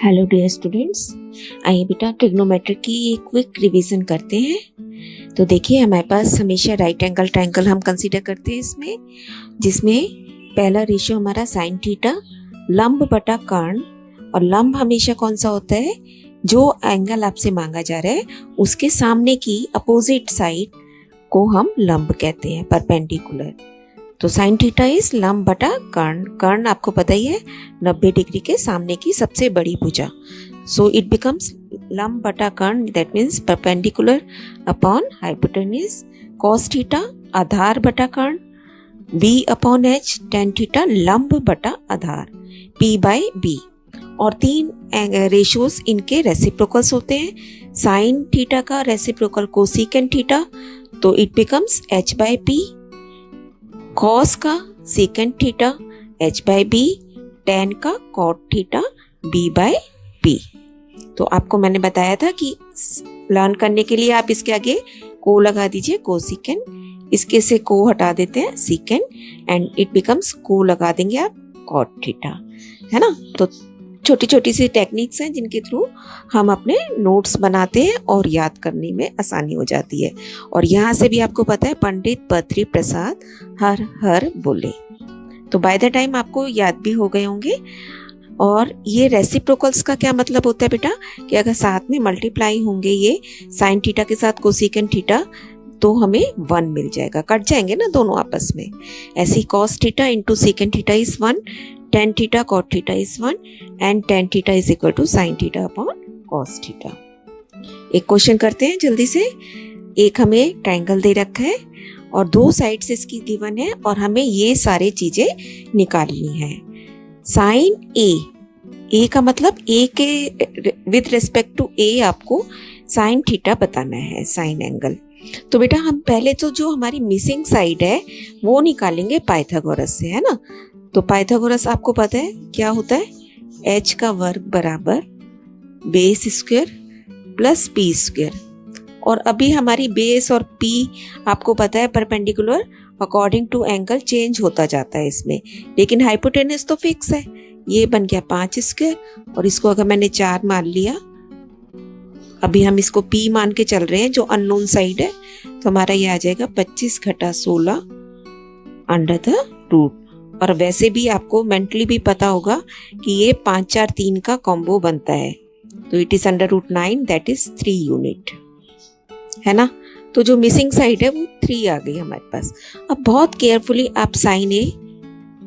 Hello dear students, आइए बेटा trigonometry की एक क्विक रिवीजन करते हैं। तो देखिए हमारे पास हमेशा राइट एंगल ट्रायंगल हम कंसीडर करते हैं इसमें, जिसमें पहला रेशियो हमारा साइन थीटा लंब बटा कर्ण, और लंब हमेशा कौन सा होता है, जो एंगल आपसे मांगा जा रहा है उसके सामने की अपोजिट साइड को हम लंब कहते हैं, परपेंडिकुलर। तो साइन थीटा इज लंब बटा कर्ण। कर्ण आपको पता ही है 90 डिग्री के सामने की सबसे बड़ी भुजा। सो इट बिकम्स लंब बटा कर्ण, that means perpendicular upon hypotenuse. Cos theta आधार बटा कर्ण, b upon h tan theta लंब बटा आधार, p बाई b। और तीन रेशियोज इनके रेसिप्रोकल्स होते हैं। साइन थीटा का रेसिप्रोकल कोसेकेंट थीटा, तो it becomes h by p। Cos का secant theta h by b, tan का cot theta b by p। तो आपको मैंने बताया था कि लर्न करने के लिए आप इसके आगे को लगा दीजिए, कोसेकेंट। इसके से को हटा देते हैं सेकेंड, एंड इट बिकम्स को लगा देंगे आप कॉट थीटा, है ना। तो छोटी छोटी सी टेक्निक्स हैं जिनके थ्रू हम अपने नोट्स बनाते हैं और याद करने में आसानी हो जाती है। और यहाँ से भी आपको पता है पंडित बद्री प्रसाद हर हर बोले, तो बाय द टाइम आपको याद भी हो गए होंगे। और ये रेसिप्रोकल्स का क्या मतलब होता है बेटा, कि अगर साथ में मल्टीप्लाई होंगे ये साइन थीटा के साथ कोसेकेंट थीटा, तो हमें 1 मिल जाएगा, कट जाएंगे ना दोनों आपस में। ऐसे ही cos theta into secant theta is 1, tan theta cot theta is 1, and tan theta is equal to sine theta upon cos theta. एक क्वेश्चन करते हैं जल्दी से। एक हमें ट्रायंगल दे रखा है और दो साइड्स इसकी गिवन है, और हमें ये सारे चीजें निकालनी है। साइन ए का मतलब ए के विद रिस्पेक्ट टू ए आपको साइन थीटा बताना है, साइन एंगल। तो बेटा हम पहले तो जो हमारी मिसिंग साइड है वो निकालेंगे पाइथागोरस से, है ना। तो पाइथागोरस आपको पता है क्या होता है, h का वर्ग बराबर base square plus p square. और अभी हमारी बेस और p आपको पता है perpendicular according to angle change होता जाता है इसमें, लेकिन हाइपोटेनस तो फिक्स है। ये बन गया 5 स्क्वायर, और इसको अगर मैंने 4 मान लिया, अभी हम इसको p मान के चल रहे हैं जो अननोन साइड है, तो हमारा ये आ जाएगा 25 घटा 16 अंडर द रूट। और वैसे भी आपको मेंटली भी पता होगा कि ये 5 4 3 का कॉम्बो बनता है, तो it is under root 9, that is 3 unit, है ना। तो जो मिसिंग साइड है वो 3 आ गई हमारे पास। अब बहुत केयरफुली आप साइन ए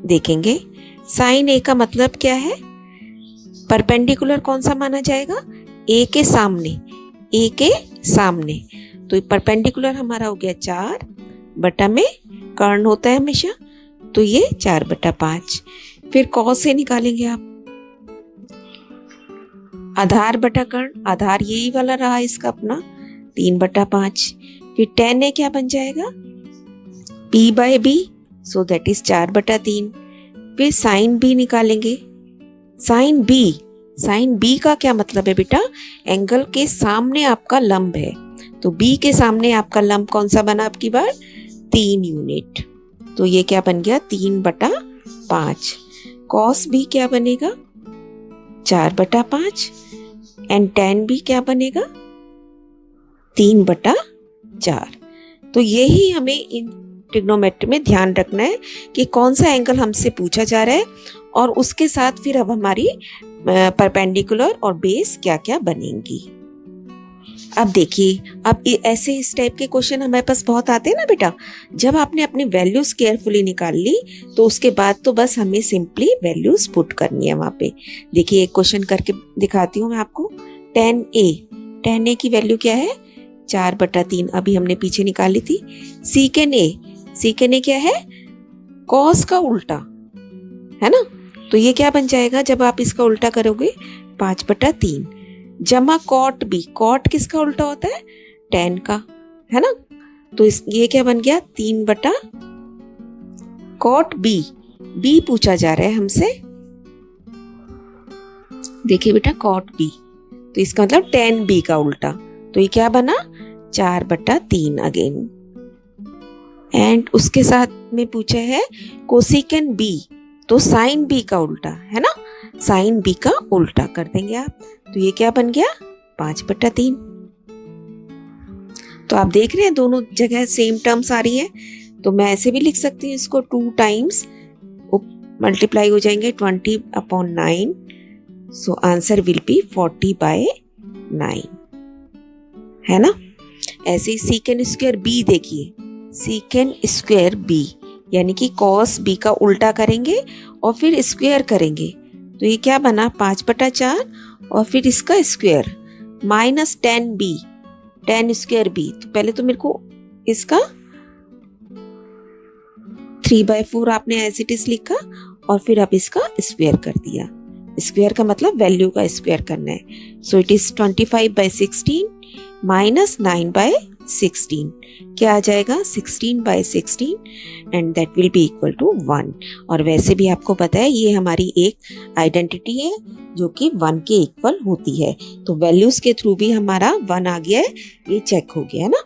देखेंगे। साइन ए का मतलब क्या है, परपेंडिकुलर कौन सा माना जाएगा, ए के सामने, ए के सामने। तो परपेंडिकुलर हमारा हो गया 4 बटा में कर्ण होता है हमेशा, तो ये 4 बटा 5। फिर कॉस से निकालेंगे आप आधार बटा कर्ण, आधार यही वाला रहा इसका अपना 3 बटा 5। फिर टेन ए क्या बन जाएगा, p by b, so that is 4 बटा 3। फिर साइन b निकालेंगे। साइन b का क्या मतलब है बेटा, एंगल के सामने आपका लंब है, तो b के सामने आपका लंब कौन सा बना आपकी बार, 3 यूनिट। तो ये क्या बन गया 3 बटा 5। कॉस भी क्या बनेगा 4 बटा 5, एंड टेन भी क्या बनेगा 3 बटा 4। तो यही हमें इन ट्रिग्नोमेट्री में ध्यान रखना है कि कौन सा एंगल हमसे पूछा जा रहा है, और उसके साथ फिर अब हमारी परपेंडिकुलर और बेस क्या क्या बनेंगी। अब देखिए, अब ऐसे इस टाइप के क्वेश्चन हमारे पास बहुत आते हैं ना बेटा। जब आपने अपनी वैल्यूज केयरफुली निकाल ली, तो उसके बाद तो बस हमें सिंपली वैल्यूज पुट करनी है वहां पे। देखिए एक क्वेश्चन करके दिखाती हूँ मैं आपको। टेन ए की वैल्यू क्या है, 4 बटा 3, अभी हमने पीछे निकाली थी। सीकेंड ए क्या है, कॉस का उल्टा, है ना। तो ये क्या बन जाएगा जब आप इसका उल्टा करोगे, 5 बटा 3 जमा कॉट बी। कॉट किसका उल्टा होता है, टेन का, है ना। तो ये क्या बन गया 3 बटा कॉट बी पूछा जा रहा है हमसे। देखिए बेटा कॉट बी, तो इसका मतलब 10b का उल्टा, तो ये क्या बना 4 बटा 3 अगेन। एंड उसके साथ में पूछा है कोसेकेंट बी, तो साइन बी का उल्टा, है ना। साइन बी का उल्टा कर देंगे आप। तो ये क्या बन गया 5/3। तो आप देख रहे हैं दोनों जगह सेम टर्म्स आ रही है। तो मैं ऐसे भी लिख सकती हूँ इसको 2 टाइम्स मल्टीप्लाई हो जाएंगे 20/9। सो आंसर विल बी 40/9, है ना। ऐसे ही सीकेंड स्क्वायर बी देखिए, सीकेंड स्क्वायर बी यानी कि कॉस बी का उल्टा करेंगे और फिर स्क्वायर करेंगे। तो ये क्या बना 5/4 और फिर इसका square minus 10b, 10 square B. तो पहले तो मेरे को इसका 3/4 आपने एज इट इज लिखा और फिर अब इसका स्क्वायर कर दिया। स्क्वायर का मतलब वैल्यू का स्क्वायर करना है। So it is 25/16 minus 9/16। क्या आ जाएगा 16/16 and that will be equal to 1। और वैसे भी आपको पता है ये हमारी एक आइडेंटिटी है जो कि 1 के इक्वल होती है। तो वैल्यूज के थ्रू भी हमारा 1 आ गया है, ये चेक हो गया है ना।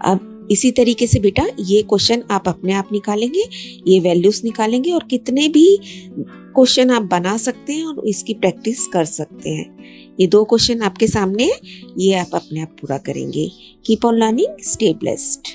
अब इसी तरीके से बेटा ये क्वेश्चन आप अपने आप निकालेंगे, ये वैल्यूज निकालेंगे और कितने भी क्वेश्चन आप बना सकते हैं और इसकी प्रैक्टिस कर सकते हैं। ये 2 क्वेश्चन आपके सामने है, ये आप अपने आप पूरा करेंगे। Keep on learning, stay blessed.